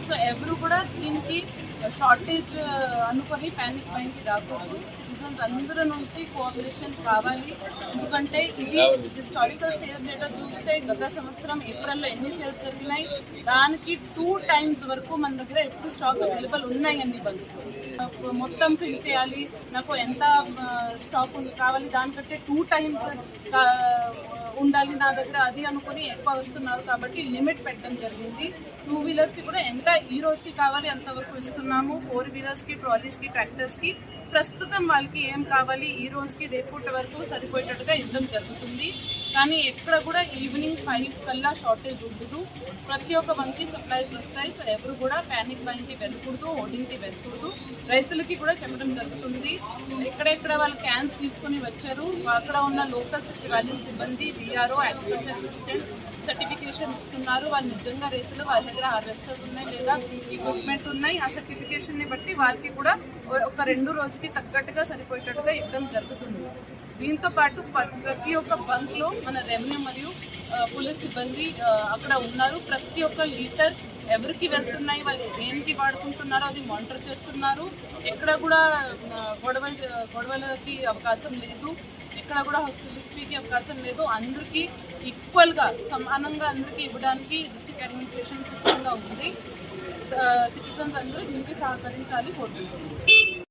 So ఎవరు కూడా దీనికి షార్టేజ్ అనుకొని ప్యానిక్ బయింగ్కి రాకూడదు. సిటిజన్స్ అందరి నుంచి కోఆపరేషన్ కావాలి. ఎందుకంటే ఇది హిస్టారికల్ సేల్స్ డేటా చూస్తే గత సంవత్సరం ఏప్రిల్లో ఎన్ని సేల్స్ జరిగినాయి, దానికి 2 times వరకు మన దగ్గర ఎప్పుడు స్టాక్ అవైలబుల్ ఉన్నాయి అన్ని బల్క్స్. మొత్తం ఫిల్ చేయాలి, నాకు ఎంత స్టాక్ కావాలి, దానికంటే 2 times ఉండాలి నా దగ్గర, అది అనుకుని ఎక్కువ వస్తున్నారు. కాబట్టి లిమిట్ పెట్టడం జరిగింది. 2 వీలర్స్కి కూడా ఎంత ఈ రోజుకి కావాలి అంతవరకు ఇస్తున్నాము. 4 వీలర్స్కి, ట్రాలీస్కి, ట్రాక్టర్స్కి ప్రస్తుతం వాళ్ళకి ఏం కావాలి ఈ రోజుకి రేపటి వరకు సరిపోయేటట్టుగా ఇవ్వడం జరుగుతుంది. కానీ ఎక్కడ కూడా ఈవినింగ్ 5 కల్లా షార్టేజ్ ఉండదు. ప్రతి ఒక్క బంక్కి సప్లైస్ వస్తాయి. సో ఎవరు కూడా ప్యానిక్ బయింగ్కి వెళ్ళకూడదు, హోర్డింగ్కి వెళ్ళకూడదు. రైతులకి కూడా చెప్పడం జరుగుతుంది. ఎక్కడెక్కడ వాళ్ళు క్యాన్స్ తీసుకుని వచ్చారు, అక్కడ ఉన్న లోకల్ సచివాలయం సిబ్బంది, విఆర్ఓ, అగ్రికల్చర్ అసిస్టెంట్ సర్టిఫికేషన్ ఇస్తున్నారు. వాళ్ళు నిజంగా రైతులు వాళ్ళ దగ్గర హార్వెస్టర్స్ ఉన్నాయి లేదా ఎక్విప్మెంట్ ఉన్నాయి. ఆ సర్టిఫికేషన్ని బట్టి వారికి కూడా ఒక 2 రోజుకి తగ్గట్టుగా సరిపోయేటట్టుగా ఇవ్వడం జరుగుతుంది. దీంతో పాటు ప్రతి ఒక్క బంక్లో మన రెవెన్యూ మరియు పోలీస్ సిబ్బంది అక్కడ ఉన్నారు. ప్రతి ఒక్క లీటర్ ఎవరికి వెళ్తున్నాయి, వాళ్ళు దేనికి వాడుకుంటున్నారో అది మానిటర్ చేస్తున్నారు. ఎక్కడ కూడా గొడవలకి అవకాశం లేదు, ఎక్కడ కూడా హాస్టిలిటీకి అవకాశం లేదు. అందరికీ ఈక్వల్గా సమానంగా అందరికీ ఇవ్వడానికి డిస్ట్రిక్ట్ అడ్మినిస్ట్రేషన్ సిద్ధంగా ఉంది. సిటిజన్స్ అందరూ దీనికి సహకరించాలి కోరుకుంటున్నారు.